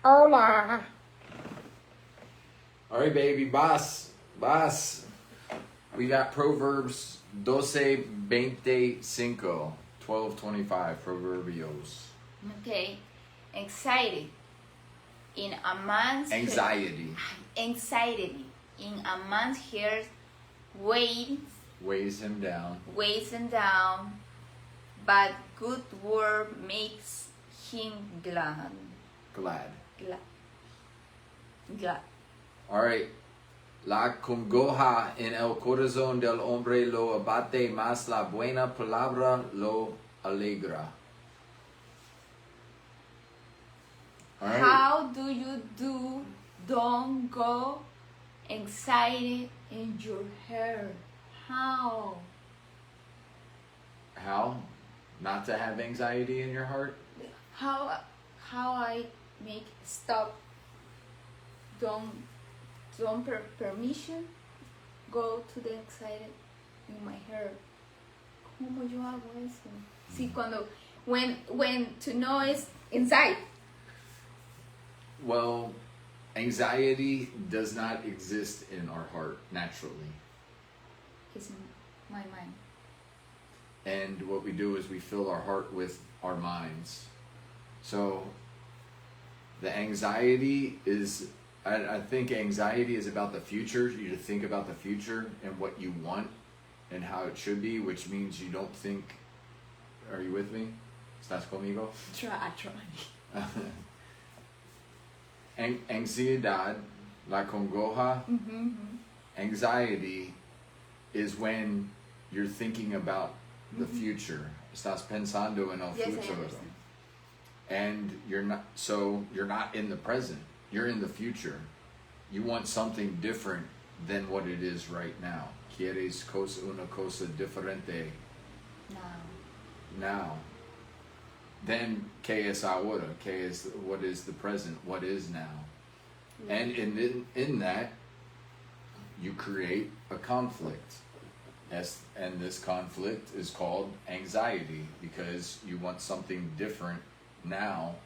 Hola. All right, baby, boss. We got Proverbs 12:25, 12:25, Proverbios. Okay. Anxiety. In a man's Anxiety. Anxiety. In a man's heart Weighs him down. But good word makes him glad. All right. La congoja en el corazón del hombre lo abate, mas la buena palabra lo alegra. All right. How do you don't go anxiety in your heart? How? How? Not to have anxiety in your heart? How I make stop? Don't permission go to the excited in my heart. ¿Cómo yo hago eso? Sí, cuando when to know is inside. Well, anxiety does not exist in our heart naturally. It's in my mind. And what we do is we fill our heart with our minds. So the anxiety is, I think anxiety is about the future. You just think about the future and what you want and how it should be, which means you don't think, are you with me? ¿Estás conmigo? Try. Ansiedad, la congoja, anxiety is when you're thinking about the future. Estás pensando en el futuro. And you're not in the present. You're in the future. You want something different than what it is right now. Quieres una cosa diferente now. Then, ¿qué es ahora? What is the present? What is now? And in that, you create a conflict. And this conflict is called anxiety because you want something different now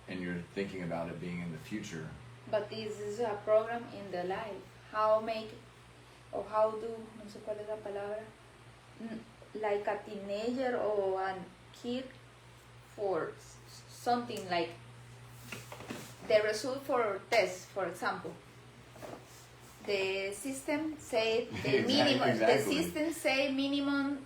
and you're thinking about it being in the future. But this is a program in the life. How do, no sé cuál es la palabra, like a teenager or a kid for something like the result for test, for example. The system say the minimum. Exactly. The system say minimum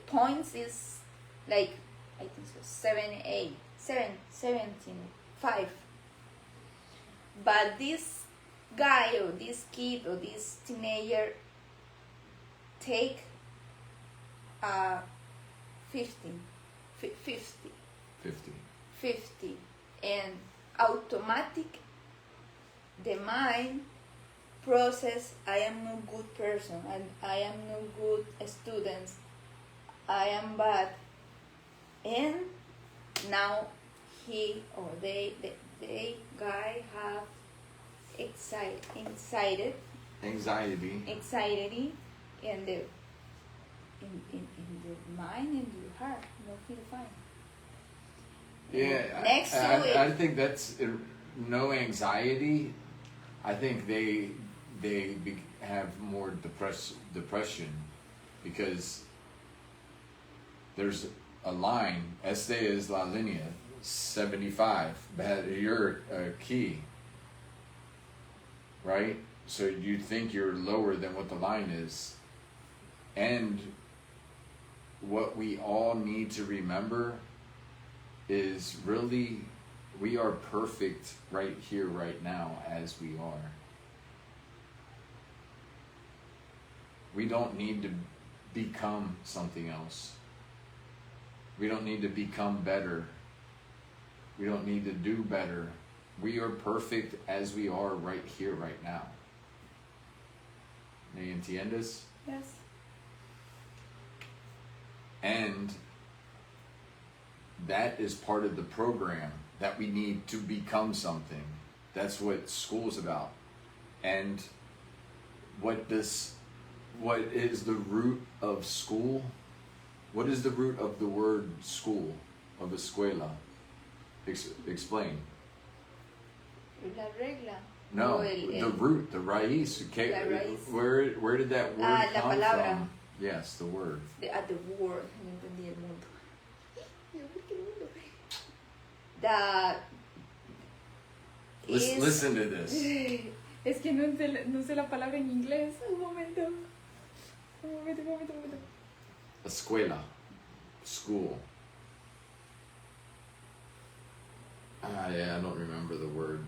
points is like I think so 17.5. But this guy or this kid or this teenager take 50, and automatic the mind process I am no good person and I am no good student, I am bad, and now he or they guy have anxiety in the mind and the heart, no feel fine. Yeah, next to it, I think that's no anxiety. I think they have more depression because there's a line. Este es la línea 75. You're a key, right? So you think you're lower than what the line is, and what we all need to remember is really we are perfect right here, right now, as we are. We don't need to become something else. We don't need to become better. We don't need to do better. We are perfect as we are right here, right now. ¿Me entiendes? yes. And that is part of the program, that we need to become something. That's what school's about. And what is the root of school? What is the root of the word school, of escuela? Explain. La regla. No, O the root, the raíz. Okay, La raíz. Where did that word la come palabra. from? Yes, the word. The word. No entendí el mundo. That is... Listen to this. Es que no sé la palabra en inglés. Un momento. Escuela. School. Yeah, I don't remember the word.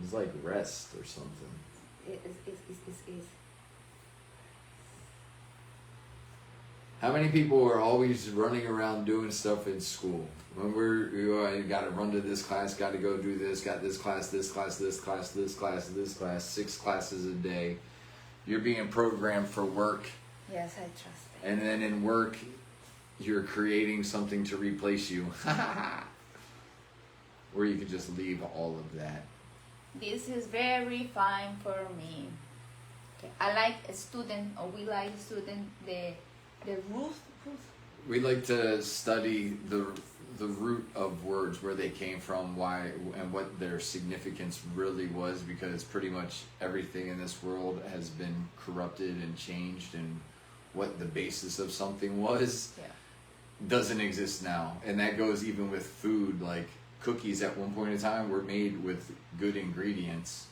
It's like rest or something. Es. How many people are always running around doing stuff in school? When you got to run to this class, got to go do this, got this class, 6 classes a day. You're being programmed for work. Yes, I trust it. And then in work, you're creating something to replace you. Or you could just leave all of that. This is very fine for me. Okay. I like a student, or we like student, the root. We like to study the root of words, where they came from, why, and what their significance really was, because pretty much everything in this world has been corrupted and changed, and what the basis of something was doesn't exist now. And that goes even with food. Like cookies at one point in time were made with good ingredients,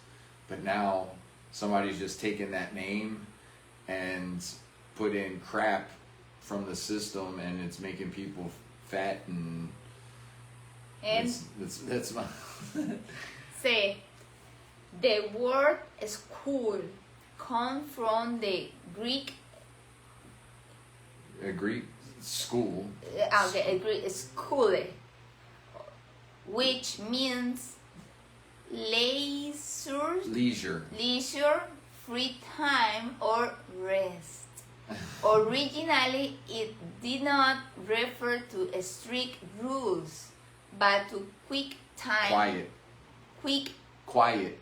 but now somebody's just taken that name and put in crap from the system, and it's making people fat, and that's my say the word school come from the Greek school. Greek school, which means leisure, free time, or rest. Originally, it did not refer to strict rules, but to quick time. Quiet.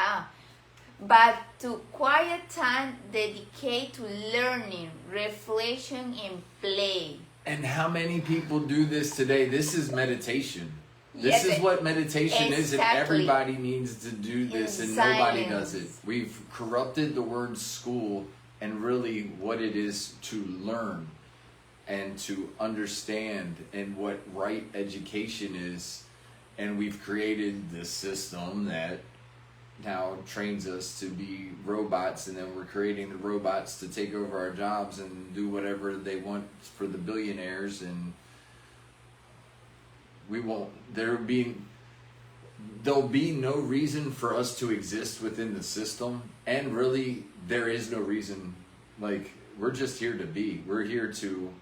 But to quiet time dedicated to learning, reflection, and play. And how many people do this today? This is meditation. Yes, this is what meditation is, and everybody needs to do this, and nobody does it. We've corrupted the word school and really what it is to learn and to understand, and what right education is. And we've created this system that now trains us to be robots, and then we're creating the robots to take over our jobs and do whatever they want for the billionaires, and we won't, there'll be no reason for us to exist within the system. And really, there is no reason. Like, we're just here to be. We're here to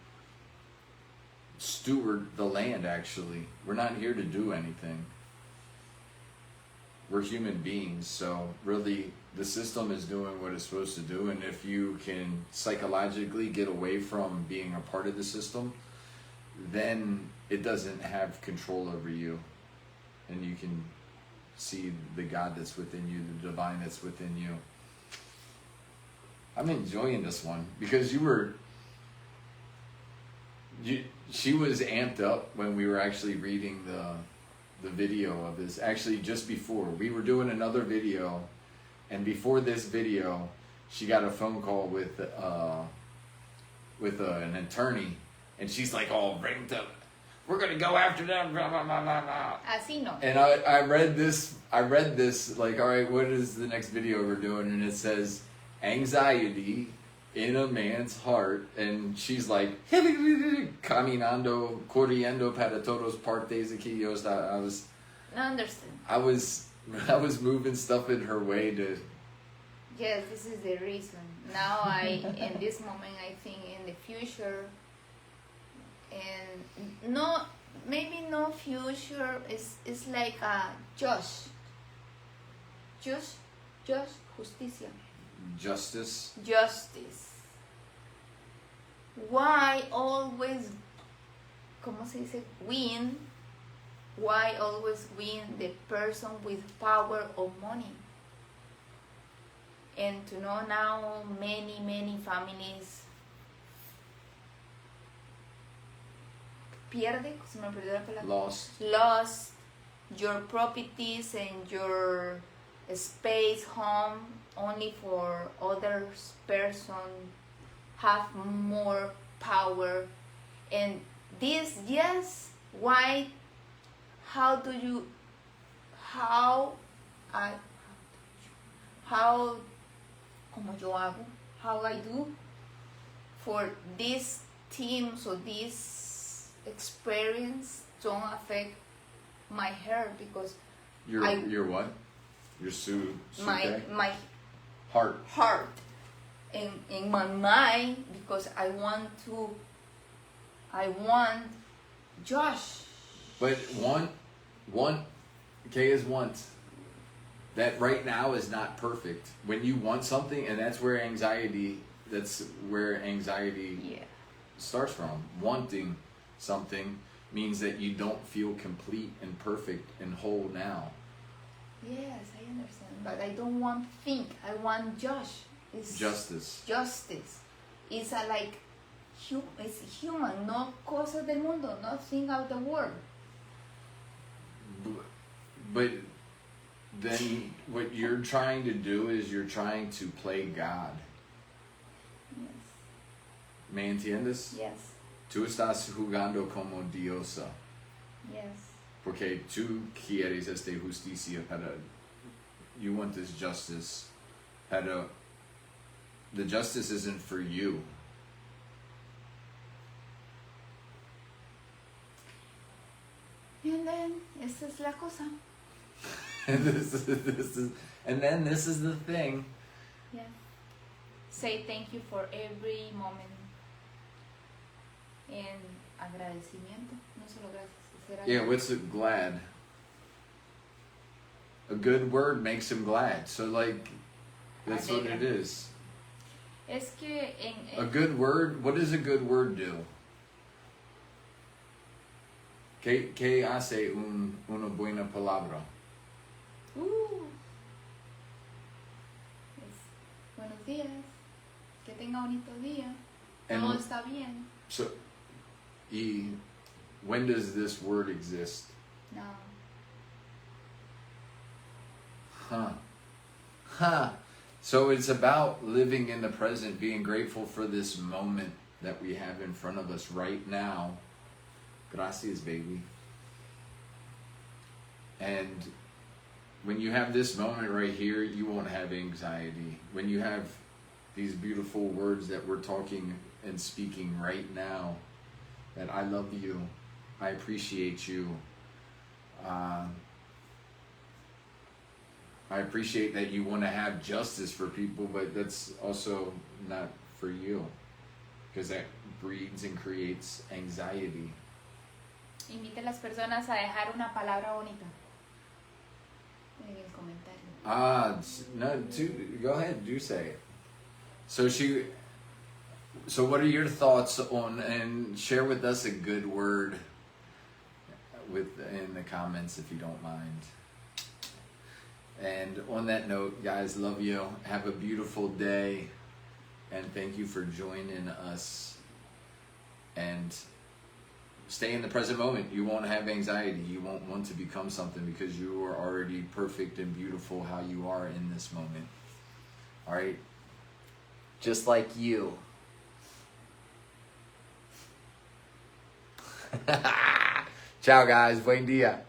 steward the land, actually. We're not here to do anything. We're human beings, so really the system is doing what it's supposed to do. And if you can psychologically get away from being a part of the system, then it doesn't have control over you, and you can see the God that's within you, the divine that's within you. I'm enjoying this one because she was amped up when we were actually reading the video of this. Actually, just before we were doing another video, and before this video, she got a phone call with an attorney, and she's like all ramped up. We're gonna go after them, blah blah blah blah blah. Así no. And I read this like, all right, what is the next video we're doing? And it says anxiety in a man's heart, and she's like caminando, corriendo para todos partes aquí. Yo I was moving stuff in her way to. Yes, this is the reason. Now in this moment, I think in the future, and no, maybe no future. It's like a justicia. Justice. Why always, ¿cómo se dice? Win? Why always win the person with power or money? And to know now many families pierde, se me perdió la palabra. Lost. Your properties and your space, home, only for others person have more power. And this, yes, why, how I do for these teams or this experience don't affect my hair because Your what? Your my heart. in my mind because I want Josh. But K is want. That right now is not perfect. When you want something, and that's where anxiety starts from. Wanting something means that you don't feel complete and perfect and whole now. Yes, I understand. But I don't want think. I want Josh. It's Justice. It's it's human, no cosa del mundo, nothing out the world. But then what you're trying to do is you're trying to play God. Yes. ¿Me entiendes? Yes. Tú estás jugando como diosa. Yes. Porque tú quieres esta justicia you want this justice. The justice isn't for you. And then, esta es la cosa. And this is the thing. Yeah. Say thank you for every moment. And agradecimiento. No solo gracias. Yeah, what's it glad? A good word makes him glad. So that's what it is. Es que a good word, what does a good word do? ¿Qué hace una buena palabra? Buenos días. Que tenga bonito día. Todo está bien. So, when does this word exist? No. So it's about living in the present, being grateful for this moment that we have in front of us right now. Gracias, baby. And when you have this moment right here, you won't have anxiety. When you have these beautiful words that we're talking and speaking right now, that I love you, I appreciate you, I appreciate that you want to have justice for people, but that's also not for you, because that breeds and creates anxiety. Invite a las personas a dejar una palabra bonita en el comentario. No, go ahead, do say it. So what are your thoughts on, and share with us a good word in the comments if you don't mind. And on that note, guys, love you. Have a beautiful day. And thank you for joining us. And stay in the present moment. You won't have anxiety. You won't want to become something because you are already perfect and beautiful how you are in this moment. All right? Just like you. Ciao, guys. Buen dia.